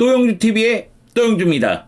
또용주TV의 또용주입니다.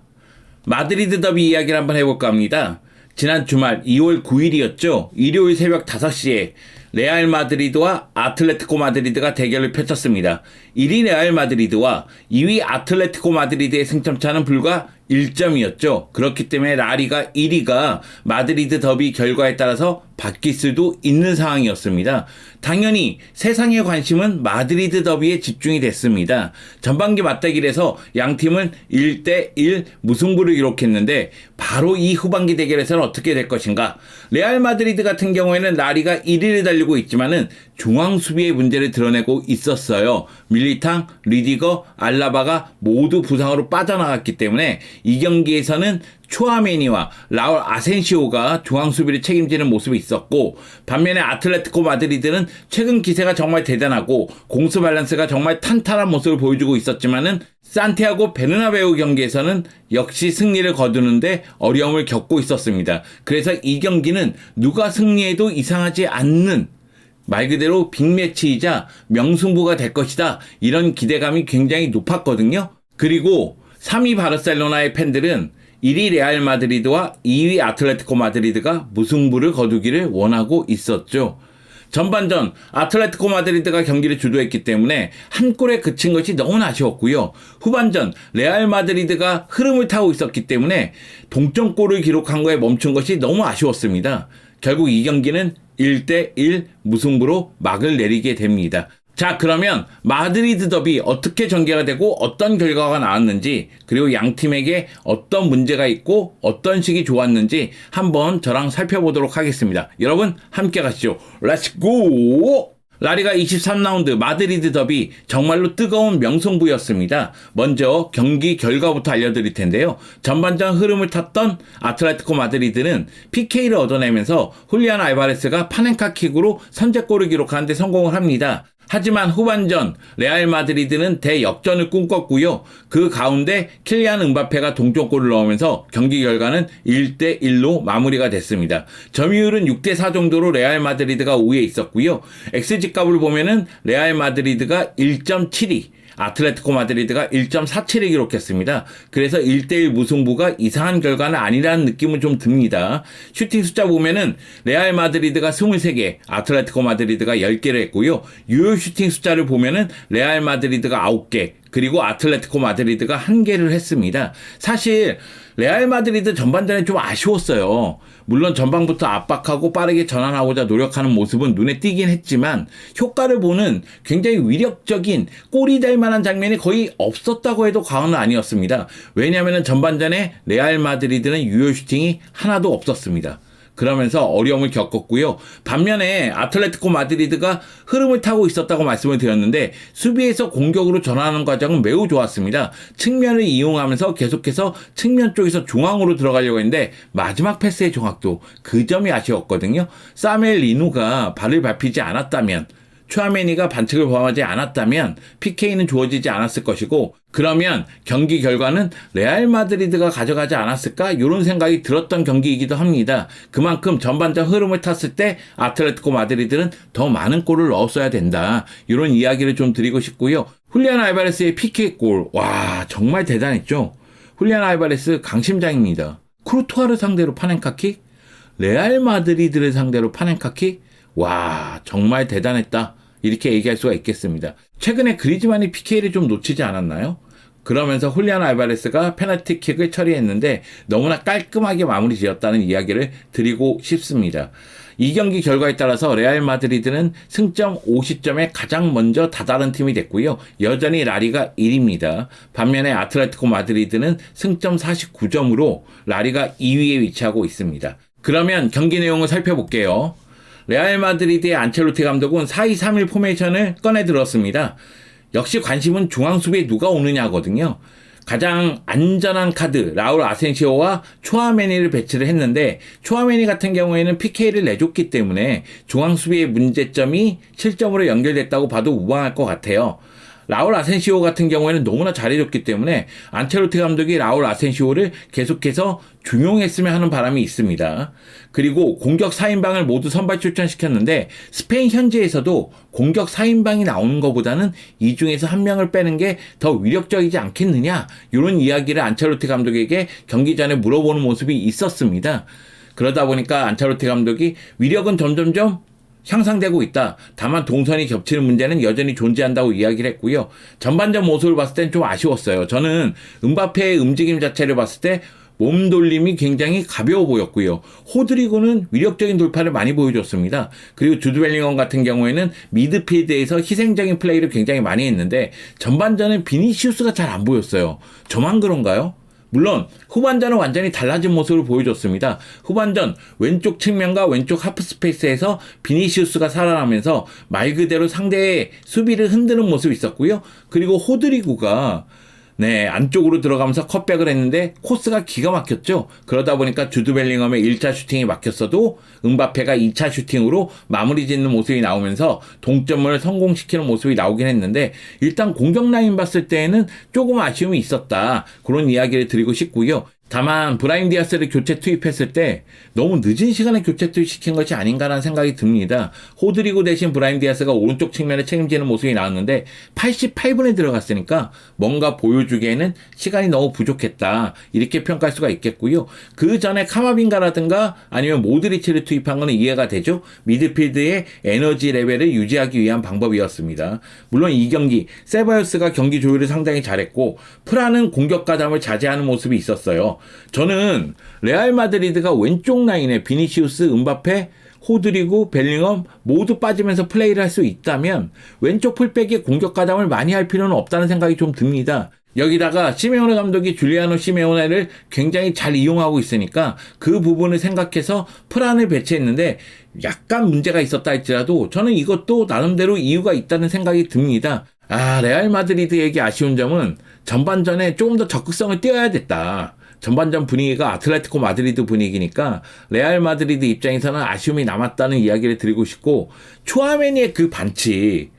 마드리드 더비 이야기를 한번 해볼까 합니다. 지난 주말 2월 9일이었죠. 일요일 새벽 5시에 레알 마드리드와 아틀레티코 마드리드가 대결을 펼쳤습니다. 1위 레알 마드리드와 2위 아틀레티코 마드리드의 승점차는 불과 1점이었죠. 그렇기 때문에 라리가 1위가 마드리드 더비 결과에 따라서 바뀔 수도 있는 상황이었습니다. 당연히 세상의 관심은 마드리드 더비에 집중이 됐습니다. 전반기 맞대결에서 양 팀은 1대1 무승부를 기록했는데 바로 이 후반기 대결에서는 어떻게 될 것인가? 레알 마드리드 같은 경우에는 라리가 1위를 달리고 있지만은 중앙 수비의 문제를 드러내고 있었어요. 밀리탕, 리디거, 알라바가 모두 부상으로 빠져나갔기 때문에 이 경기에서는 추아메니와 라울 아센시오가 중앙 수비를 책임지는 모습이 있었고, 반면에 아틀레티코 마드리드는 최근 기세가 정말 대단하고 공수 밸런스가 정말 탄탄한 모습을 보여주고 있었지만은 산티아고 베르나베우 경기에서는 역시 승리를 거두는데 어려움을 겪고 있었습니다. 그래서 이 경기는 누가 승리해도 이상하지 않는 말 그대로 빅매치이자 명승부가 될 것이다, 이런 기대감이 굉장히 높았거든요. 그리고 3위 바르셀로나의 팬들은 1위 레알 마드리드와 2위 아틀레티코 마드리드가 무승부를 거두기를 원하고 있었죠. 전반전 아틀레티코 마드리드가 경기를 주도했기 때문에 한 골에 그친 것이 너무나 아쉬웠고요. 후반전 레알 마드리드가 흐름을 타고 있었기 때문에 동점골을 기록한 거에 멈춘 것이 너무 아쉬웠습니다. 결국 이 경기는 1대1 무승부로 막을 내리게 됩니다. 자, 그러면 마드리드 더비 어떻게 전개가 되고 어떤 결과가 나왔는지, 그리고 양 팀에게 어떤 문제가 있고 어떤 식이 좋았는지 한번 저랑 살펴보도록 하겠습니다. 여러분 함께 가시죠. 렛츠고! 라리가 23라운드 마드리드 더비 정말로 뜨거운 명승부였습니다. 먼저 경기 결과부터 알려드릴 텐데요. 전반전 흐름을 탔던 아틀레티코 마드리드는 PK를 얻어내면서 훌리안 알바레스가 파넨카 킥으로 선제골을 기록하는 데 성공을 합니다. 하지만 후반전 레알 마드리드는 대역전을 꿈꿨고요. 그 가운데 킬리안 음바페가 동점골을 넣으면서 경기 결과는 1대1로 마무리가 됐습니다. 점유율은 6대4 정도로 레알 마드리드가 우위에 있었고요. XG값을 보면은 레알 마드리드가 1.72, 아틀레티코 마드리드가 1.47을 기록했습니다. 그래서 1대1 무승부가 이상한 결과는 아니라는 느낌은 좀 듭니다. 슈팅 숫자 보면은 레알 마드리드가 23개, 아틀레티코 마드리드가 10개를 했고요. 유효 슈팅 숫자를 보면은 레알 마드리드가 9개, 그리고 아틀레티코 마드리드가 1개를 했습니다. 사실 레알 마드리드 전반전에 좀 아쉬웠어요. 물론 전방부터 압박하고 빠르게 전환하고자 노력하는 모습은 눈에 띄긴 했지만 효과를 보는 굉장히 위력적인 골이 될 만한 장면이 거의 없었다고 해도 과언은 아니었습니다. 왜냐하면 전반전에 레알 마드리드는 유효 슈팅이 하나도 없었습니다. 그러면서 어려움을 겪었고요. 반면에 아틀레티코 마드리드가 흐름을 타고 있었다고 말씀을 드렸는데 수비에서 공격으로 전환하는 과정은 매우 좋았습니다. 측면을 이용하면서 계속해서 측면 쪽에서 중앙으로 들어가려고 했는데 마지막 패스의 정확도, 그 점이 아쉬웠거든요. 사멜 리누가 발을 밟히지 않았다면, 추아메니가 반칙을 범하지 않았다면 PK는 주어지지 않았을 것이고, 그러면 경기 결과는 레알 마드리드가 가져가지 않았을까? 이런 생각이 들었던 경기이기도 합니다. 그만큼 전반전 흐름을 탔을 때 아틀레티코 마드리드는 더 많은 골을 넣었어야 된다, 이런 이야기를 좀 드리고 싶고요. 훌리안 알바레스의 PK골, 와, 정말 대단했죠. 훌리안 알바레스 강심장입니다. 크루토아를 상대로 파넨카킥, 레알 마드리드를 상대로 파넨카킥, 와, 정말 대단했다, 이렇게 얘기할 수가 있겠습니다. 최근에 그리즈만이 PK를 좀 놓치지 않았나요? 그러면서 훌리안 알바레스가 페널티킥을 처리했는데 너무나 깔끔하게 마무리 지었다는 이야기를 드리고 싶습니다. 이 경기 결과에 따라서 레알 마드리드는 승점 50점에 가장 먼저 다다른 팀이 됐고요. 여전히 라리가 1위입니다. 반면에 아틀레티코 마드리드는 승점 49점으로 라리가 2위에 위치하고 있습니다. 그러면 경기 내용을 살펴볼게요. 레알 마드리드의 안첼로티 감독은 4-2-3-1 포메이션을 꺼내 들었습니다. 역시 관심은 중앙 수비에 누가 오느냐거든요. 가장 안전한 카드 라울 아센시오와 추아메니를 배치를 했는데, 추아메니 같은 경우에는 PK를 내줬기 때문에 중앙 수비의 문제점이 실점으로 연결됐다고 봐도 무방할 것 같아요. 라울 아센시오 같은 경우에는 너무나 잘해줬기 때문에 안첼로티 감독이 라울 아센시오를 계속해서 중용했으면 하는 바람이 있습니다. 그리고 공격 4인방을 모두 선발 출전시켰는데 스페인 현지에서도 공격 4인방이 나오는 것보다는 이 중에서 한 명을 빼는 게 더 위력적이지 않겠느냐, 이런 이야기를 안첼로티 감독에게 경기 전에 물어보는 모습이 있었습니다. 그러다 보니까 안첼로티 감독이 위력은 점점점 향상되고 있다. 다만 동선이 겹치는 문제는 여전히 존재한다고 이야기를 했고요. 전반전 모습을 봤을 땐 좀 아쉬웠어요. 저는 음바페의 움직임 자체를 봤을 때 몸돌림이 굉장히 가벼워 보였고요. 호드리고는 위력적인 돌파를 많이 보여줬습니다. 그리고 주드 벨링엄 같은 경우에는 미드필드에서 희생적인 플레이를 굉장히 많이 했는데 전반전은 비니시우스가 잘 안 보였어요. 저만 그런가요? 물론 후반전은 완전히 달라진 모습을 보여줬습니다. 후반전 왼쪽 측면과 왼쪽 하프 스페이스에서 비니시우스가 살아나면서 말 그대로 상대의 수비를 흔드는 모습이 있었고요. 그리고 호드리구가 안쪽으로 들어가면서 컷백을 했는데 코스가 기가 막혔죠. 그러다 보니까 주드 벨링엄의 1차 슈팅이 막혔어도 음바페가 2차 슈팅으로 마무리 짓는 모습이 나오면서 동점을 성공시키는 모습이 나오긴 했는데, 일단 공격 라인 봤을 때에는 조금 아쉬움이 있었다, 그런 이야기를 드리고 싶고요. 다만 브라임 디아스를 교체 투입했을 때 너무 늦은 시간에 교체 투입시킨 것이 아닌가라는 생각이 듭니다. 호드리고 대신 브라임 디아스가 오른쪽 측면을 책임지는 모습이 나왔는데 88분에 들어갔으니까 뭔가 보여주기에는 시간이 너무 부족했다, 이렇게 평가할 수가 있겠고요. 그 전에 카마빈가라든가 아니면 모드리치를 투입한 건 이해가 되죠. 미드필드의 에너지 레벨을 유지하기 위한 방법이었습니다. 물론 이 경기 세바요스가 경기 조율을 상당히 잘했고 프라는 공격 가담을 자제하는 모습이 있었어요. 저는 레알 마드리드가 왼쪽 라인에 비니시우스, 음바페, 호드리고, 벨링엄 모두 빠지면서 플레이를 할 수 있다면 왼쪽 풀백에 공격 가담을 많이 할 필요는 없다는 생각이 좀 듭니다. 여기다가 시메오네 감독이 줄리아노 시메오네를 굉장히 잘 이용하고 있으니까 그 부분을 생각해서 프란을 배치했는데 약간 문제가 있었다 할지라도 저는 이것도 나름대로 이유가 있다는 생각이 듭니다. 레알 마드리드에게 아쉬운 점은 전반전에 조금 더 적극성을 띄어야 됐다. 전반전 분위기가 아틀레티코 마드리드 분위기니까 레알 마드리드 입장에서는 아쉬움이 남았다는 이야기를 드리고 싶고, 추아메니의 그 반칙,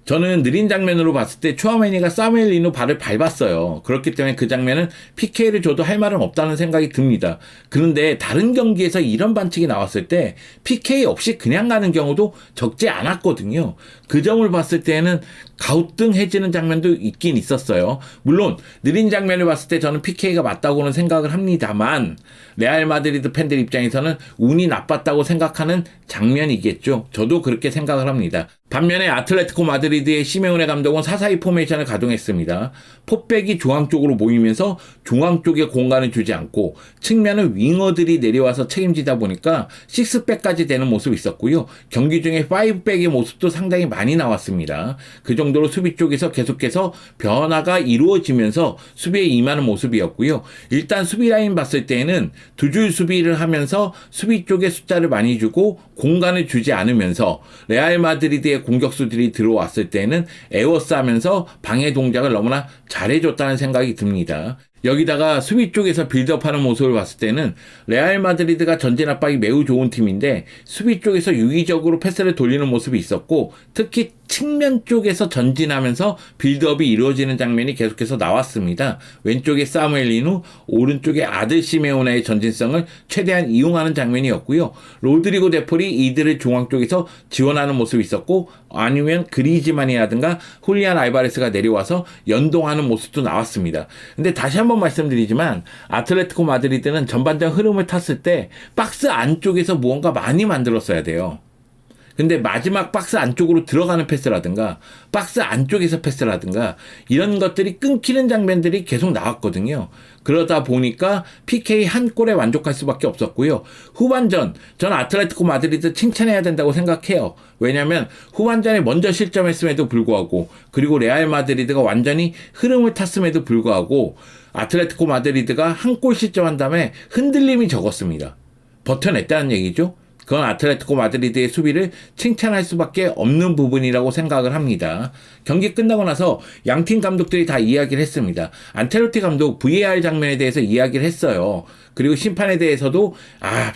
저는 느린 장면으로 봤을 때 추아메니가 사무엘 리누 발을 밟았어요. 그렇기 때문에 그 장면은 PK를 줘도 할 말은 없다는 생각이 듭니다. 그런데 다른 경기에서 이런 반칙이 나왔을 때 PK 없이 그냥 가는 경우도 적지 않았거든요. 그 점을 봤을 때는 가우뚱해지는 장면도 있긴 있었어요. 물론 느린 장면을 봤을 때 저는 PK가 맞다고는 생각을 합니다만 레알 마드리드 팬들 입장에서는 운이 나빴다고 생각하는 장면이겠죠. 저도 그렇게 생각을 합니다. 반면에 아틀레티코 마드리드의 시메오네 감독은 4-4-2 포메이션을 가동했습니다. 포백이 중앙 쪽으로 모이면서 중앙 쪽에 공간을 주지 않고 측면은 윙어들이 내려와서 책임지다 보니까 6백까지 되는 모습이 있었고요. 경기 중에 5백의 모습도 상당히 많이 나왔습니다. 그 정도로 수비 쪽에서 계속해서 변화가 이루어지면서 수비에 임하는 모습이었고요. 일단 수비 라인 봤을 때에는 두 줄 수비를 하면서 수비 쪽에 숫자를 많이 주고 공간을 주지 않으면서 레알 마드리드의 공격수들이 들어왔을 때는 에워싸면서 방해 동작을 너무나 잘해줬다는 생각이 듭니다. 여기다가 수비 쪽에서 빌드업하는 모습을 봤을 때는 레알 마드리드가 전진 압박이 매우 좋은 팀인데 수비 쪽에서 유기적으로 패스를 돌리는 모습이 있었고, 특히 측면 쪽에서 전진하면서 빌드업이 이루어지는 장면이 계속해서 나왔습니다. 왼쪽에 사무엘 리누, 오른쪽에 아들 시메오네의 전진성을 최대한 이용하는 장면이었고요. 로드리고 데폴이 이들을 중앙 쪽에서 지원하는 모습이 있었고, 아니면 그리즈만이라든가 훌리안 알바레스가 내려와서 연동하는 모습도 나왔습니다. 근데 다시 한번 말씀드리지만 아틀레티코 마드리드는 전반전 흐름을 탔을 때 박스 안쪽에서 무언가 많이 만들었어야 돼요. 근데 마지막 박스 안쪽으로 들어가는 패스라든가 박스 안쪽에서 패스라든가 이런 것들이 끊기는 장면들이 계속 나왔거든요. 그러다 보니까 PK 한 골에 만족할 수밖에 없었고요. 후반전, 저는 아틀레티코 마드리드 칭찬해야 된다고 생각해요. 왜냐하면 후반전에 먼저 실점했음에도 불구하고, 그리고 레알 마드리드가 완전히 흐름을 탔음에도 불구하고 아틀레티코 마드리드가 한 골 실점한 다음에 흔들림이 적었습니다. 버텨냈다는 얘기죠. 그건 아틀레티코 마드리드의 수비를 칭찬할 수밖에 없는 부분이라고 생각을 합니다. 경기 끝나고 나서 양팀 감독들이 다 이야기를 했습니다. 안첼로티 감독 VAR 장면에 대해서 이야기를 했어요. 그리고 심판에 대해서도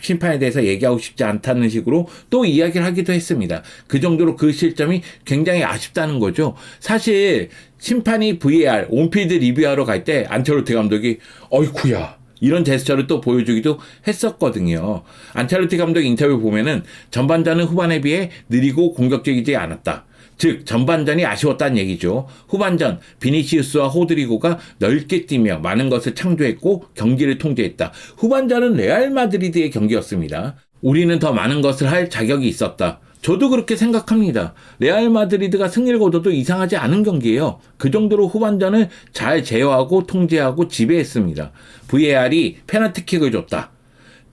심판에 대해서 얘기하고 싶지 않다는 식으로 또 이야기를 하기도 했습니다. 그 정도로 그 실점이 굉장히 아쉽다는 거죠. 사실 심판이 VAR 온필드 리뷰하러 갈 때 안첼로티 감독이 어이쿠야 이런 제스처를 또 보여주기도 했었거든요. 안첼로티 감독 인터뷰 보면은 전반전은 후반에 비해 느리고 공격적이지 않았다. 즉 전반전이 아쉬웠다는 얘기죠. 후반전 비니시우스와 호드리고가 넓게 뛰며 많은 것을 창조했고 경기를 통제했다. 후반전은 레알 마드리드의 경기였습니다. 우리는 더 많은 것을 할 자격이 있었다. 저도 그렇게 생각합니다. 레알 마드리드가 승리를 거둬도 이상하지 않은 경기예요. 그 정도로 후반전을 잘 제어하고 통제하고 지배했습니다. VAR이 페널티킥을 줬다.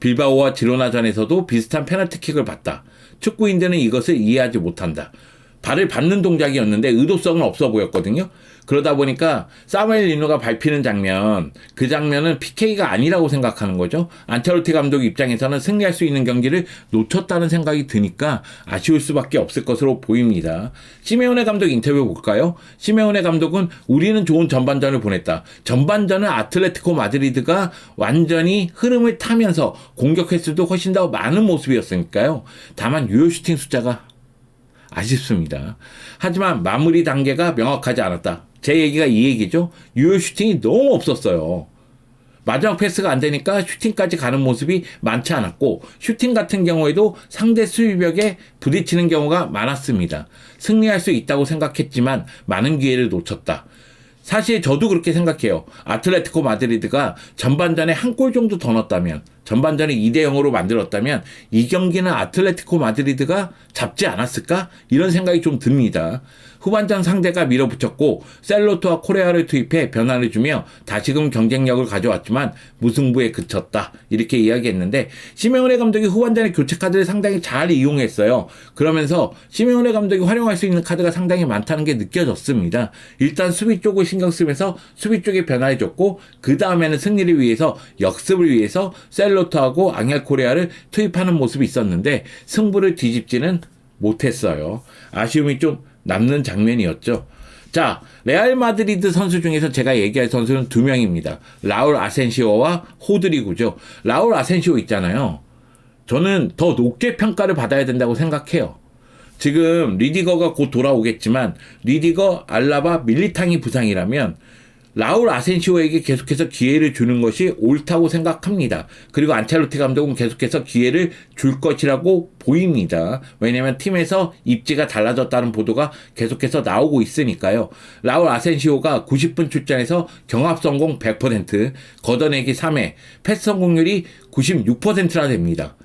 빌바오와 지로나전에서도 비슷한 페널티킥을 봤다. 축구인들은 이것을 이해하지 못한다. 발을 밟는 동작이었는데 의도성은 없어 보였거든요. 그러다 보니까 사무엘 리노가 밟히는 장면, 그 장면은 PK가 아니라고 생각하는 거죠. 안첼로티 감독 입장에서는 승리할 수 있는 경기를 놓쳤다는 생각이 드니까 아쉬울 수밖에 없을 것으로 보입니다. 시메오네 감독 인터뷰 볼까요? 시메오네 감독은 우리는 좋은 전반전을 보냈다. 전반전은 아틀레티코 마드리드가 완전히 흐름을 타면서 공격 횟수도 훨씬 더 많은 모습이었으니까요. 다만 유효 슈팅 숫자가 아쉽습니다. 하지만 마무리 단계가 명확하지 않았다. 제 얘기가 이 얘기죠. 유효 슈팅이 너무 없었어요. 마지막 패스가 안 되니까 슈팅까지 가는 모습이 많지 않았고 슈팅 같은 경우에도 상대 수비벽에 부딪히는 경우가 많았습니다. 승리할 수 있다고 생각했지만 많은 기회를 놓쳤다. 사실 저도 그렇게 생각해요. 아틀레티코 마드리드가 전반전에 한 골 정도 더 넣었다면, 전반전에 2대0으로 만들었다면 이 경기는 아틀레티코 마드리드가 잡지 않았을까? 이런 생각이 좀 듭니다. 후반전 상대가 밀어붙였고 셀로토와 코레아를 투입해 변화를 주며 다시금 경쟁력을 가져왔지만 무승부에 그쳤다. 이렇게 이야기했는데 시메오네 감독이 후반전에 교체 카드를 상당히 잘 이용했어요. 그러면서 시메오네 감독이 활용할 수 있는 카드가 상당히 많다는 게 느껴졌습니다. 일단 수비 쪽을 신경 쓰면서 수비 쪽에 변화를 줬고 그 다음에는 승리를 위해서 역습을 위해서 셀로토하고 앙헬 코레아를 투입하는 모습이 있었는데 승부를 뒤집지는 못했어요. 아쉬움이 좀 남는 장면이었죠. 자, 레알 마드리드 선수 중에서 제가 얘기할 선수는 두 명입니다. 라울 아센시오와 호드리구죠. 라울 아센시오 있잖아요. 저는 더 높게 평가를 받아야 된다고 생각해요. 지금 리디거가 곧 돌아오겠지만 리디거, 알라바, 밀리탕이 부상이라면 라울 아센시오에게 계속해서 기회를 주는 것이 옳다고 생각합니다. 그리고 안첼로티 감독은 계속해서 기회를 줄 것이라고 보입니다. 왜냐하면 팀에서 입지가 달라졌다는 보도가 계속해서 나오고 있으니까요. 라울 아센시오가 90분 출전해서 경합 성공 100%, 걷어내기 3회, 패스 성공률이 96%나 됩니다.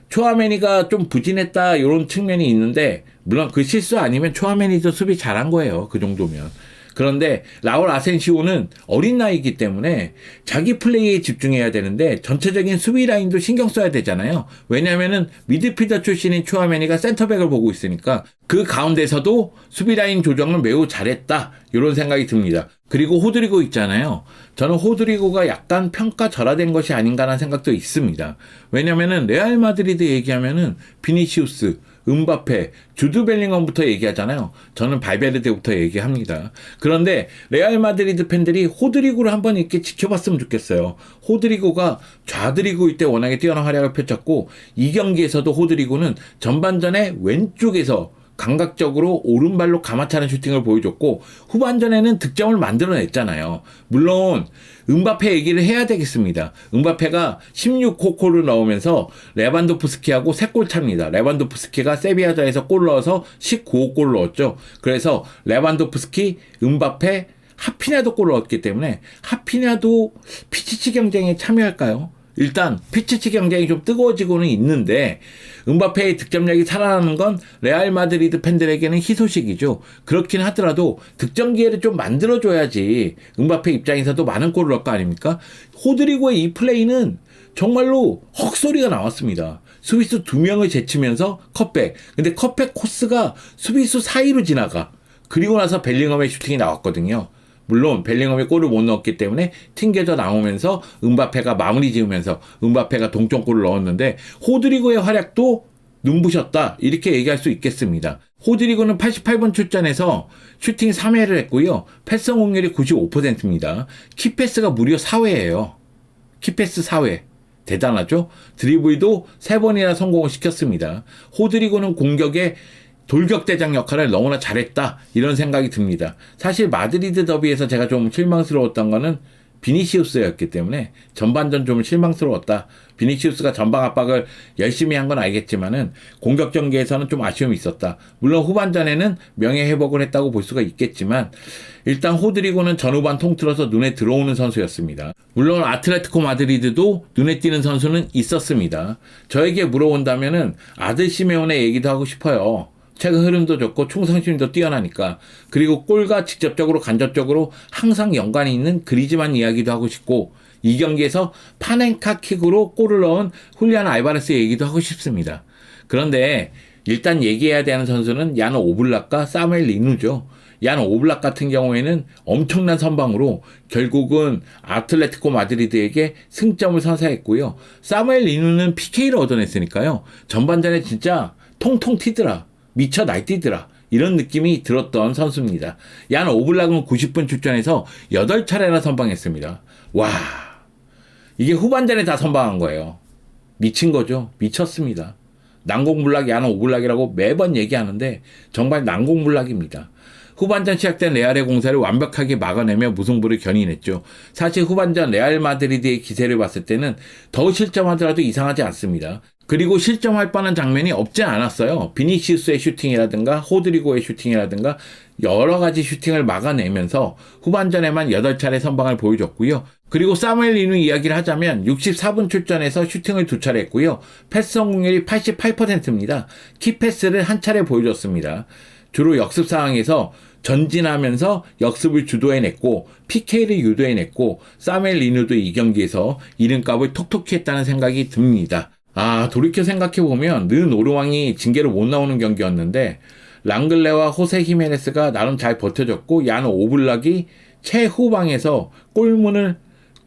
초아메니가 좀 부진했다 이런 측면이 있는데 물론 그 실수 아니면 초아메니도 수비 잘한 거예요. 그 정도면. 그런데 라울 아센시오는 어린 나이이기 때문에 자기 플레이에 집중해야 되는데 전체적인 수비 라인도 신경 써야 되잖아요. 왜냐하면은 미드필더 출신인 추아메니가 센터백을 보고 있으니까 그 가운데서도 수비 라인 조정을 매우 잘했다 이런 생각이 듭니다. 그리고 호드리고 있잖아요. 저는 호드리고가 약간 평가절하된 것이 아닌가라는 생각도 있습니다. 왜냐하면은 레알 마드리드 얘기하면은 비니시우스, 음바페, 주드 벨링엄부터 얘기하잖아요. 저는 발베르데부터 얘기합니다. 그런데 레알 마드리드 팬들이 호드리고를 한번 이렇게 지켜봤으면 좋겠어요. 호드리고가 좌드리고일 때 워낙에 뛰어난 활약을 펼쳤고 이 경기에서도 호드리고는 전반전에 왼쪽에서 감각적으로 오른발로 가마차는 슈팅을 보여줬고 후반전에는 득점을 만들어냈잖아요. 물론 음바페 얘기를 해야 되겠습니다. 음바페가 16호골을 넣으면서 레반도프스키하고 3골 찹니다. 레반도프스키가 세비야전에서 골 넣어서 19호골 넣었죠. 그래서 레반도프스키, 음바페, 하피냐도 골을 넣었기 때문에 하피냐도 피치치 경쟁에 참여할까요? 일단 피치치 경쟁이 좀 뜨거워지고는 있는데 음바페의 득점력이 살아나는 건 레알 마드리드 팬들에게는 희소식이죠. 그렇긴 하더라도 득점 기회를 좀 만들어줘야지 음바페 입장에서도 많은 골을 넣을 거 아닙니까? 호드리고의 이 플레이는 정말로 헉소리가 나왔습니다. 수비수 2명을 제치면서 컷백. 근데 컷백 코스가 수비수 사이로 지나가. 그리고 나서 벨링엄의 슈팅이 나왔거든요. 물론 벨링엄이 골을 못 넣었기 때문에 튕겨져 나오면서 음바페가 마무리 지으면서 음바페가 동점골을 넣었는데 호드리고의 활약도 눈부셨다 이렇게 얘기할 수 있겠습니다. 호드리고는 88번 출전해서 슈팅 3회를 했고요. 패스 성공률이 95%입니다. 키패스가 무려 4회예요. 키패스 4회. 대단하죠? 드리블도 3번이나 성공을 시켰습니다. 호드리고는 공격에 돌격대장 역할을 너무나 잘했다 이런 생각이 듭니다. 사실 마드리드 더비에서 제가 좀 실망스러웠던 거는 비니시우스였기 때문에 전반전 좀 실망스러웠다. 비니시우스가 전방 압박을 열심히 한 건 알겠지만은 공격 전개에서는 좀 아쉬움이 있었다. 물론 후반전에는 명예 회복을 했다고 볼 수가 있겠지만 일단 호드리고는 전후반 통틀어서 눈에 들어오는 선수였습니다. 물론 아틀레티코 마드리드도 눈에 띄는 선수는 있었습니다. 저에게 물어본다면은 아들 시메온의 얘기도 하고 싶어요. 최근 흐름도 좋고 충성심도 뛰어나니까. 그리고 골과 직접적으로 간접적으로 항상 연관이 있는 그리즈만 이야기도 하고 싶고 이 경기에서 파넨카 킥으로 골을 넣은 훌리안 알바레스 얘기도 하고 싶습니다. 그런데 일단 얘기해야 되는 선수는 얀 오블락과 사무엘 리누죠. 얀 오블락 같은 경우에는 엄청난 선방으로 결국은 아틀레티코 마드리드에게 승점을 선사했고요. 사무엘 리누는 PK를 얻어냈으니까요. 전반전에 진짜 통통 튀더라. 미쳐 날뛰더라. 이런 느낌이 들었던 선수입니다. 얀 오블락은 90분 출전해서 8차례나 선방했습니다. 와, 이게 후반전에 다 선방한 거예요. 미친 거죠. 미쳤습니다. 난공불락 얀 오블락이라고 매번 얘기하는데 정말 난공불락입니다. 후반전 시작된 레알의 공세를 완벽하게 막아내며 무승부를 견인했죠. 사실 후반전 레알 마드리드의 기세를 봤을 때는 더 실점하더라도 이상하지 않습니다. 그리고 실점할 뻔한 장면이 없지 않았어요. 비니시우스의 슈팅이라든가 호드리고의 슈팅이라든가 여러 가지 슈팅을 막아내면서 후반전에만 8차례 선방을 보여줬고요. 그리고 사무엘 리누 이야기를 하자면 64분 출전해서 슈팅을 2차례 했고요. 패스 성공률이 88%입니다. 키패스를 한 차례 보여줬습니다. 주로 역습 상황에서 전진하면서 역습을 주도해냈고 PK를 유도해냈고 사무엘 리누도 이 경기에서 이름값을 톡톡히 했다는 생각이 듭니다. 돌이켜 생각해보면 느 노르왕이 징계로 못 나오는 경기였는데 랑글레와 호세 히메네스가 나름 잘 버텨줬고 얀 오블락이 최후방에서 골문을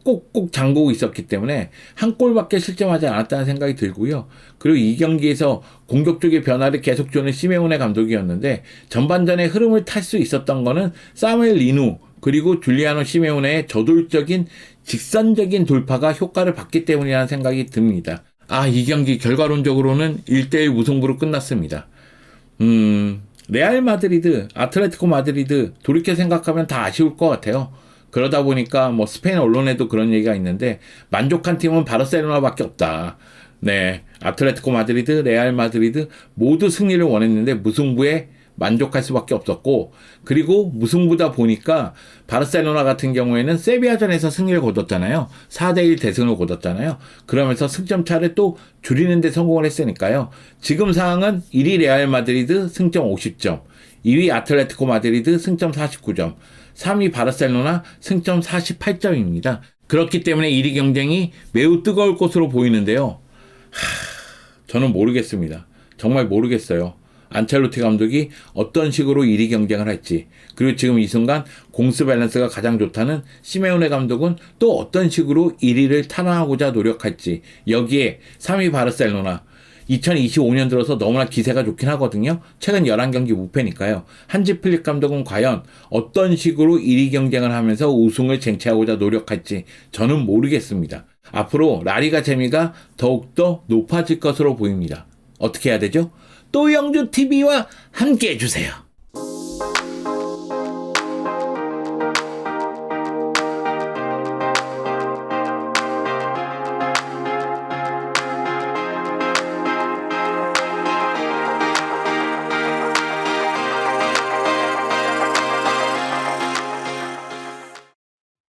꼭꼭 잠그고 있었기 때문에 한 골밖에 실점하지 않았다는 생각이 들고요. 그리고 이 경기에서 공격 쪽의 변화를 계속 주는 시메오네 감독이었는데 전반전의 흐름을 탈 수 있었던 거는 사무엘 리누 그리고 줄리아노 시메오네의 저돌적인 직선적인 돌파가 효과를 봤기 때문이라는 생각이 듭니다. 이 경기 결과론적으로는 1대1 무승부로 끝났습니다. 레알 마드리드, 아틀레티코 마드리드 돌이켜 생각하면 다 아쉬울 것 같아요. 그러다 보니까 뭐 스페인 언론에도 그런 얘기가 있는데 만족한 팀은 바르셀로나밖에 없다. 네, 아틀레티코 마드리드, 레알 마드리드 모두 승리를 원했는데 무승부에 만족할 수밖에 없었고 그리고 무승부다 보니까 바르셀로나 같은 경우에는 세비야전에서 승리를 거뒀잖아요. 4대1 대승을 거뒀잖아요. 그러면서 승점 차를 또 줄이는 데 성공을 했으니까요. 지금 상황은 1위 레알 마드리드 승점 50점, 2위 아틀레티코 마드리드 승점 49점, 3위 바르셀로나 승점 48점입니다. 그렇기 때문에 1위 경쟁이 매우 뜨거울 것으로 보이는데요. 저는 모르겠습니다. 정말 모르겠어요. 안첼로티 감독이 어떤 식으로 1위 경쟁을 할지 그리고 지금 이 순간 공수 밸런스가 가장 좋다는 시메오네 감독은 또 어떤 식으로 1위를 탄화하고자 노력할지 여기에 3위 바르셀로나 2025년 들어서 너무나 기세가 좋긴 하거든요. 최근 11경기 무패니까요. 한지 플릭 감독은 과연 어떤 식으로 1위 경쟁을 하면서 우승을 쟁취하고자 노력할지 저는 모르겠습니다. 앞으로 라리가 재미가 더욱더 높아질 것으로 보입니다. 어떻게 해야 되죠? 또영주TV와 함께 해주세요.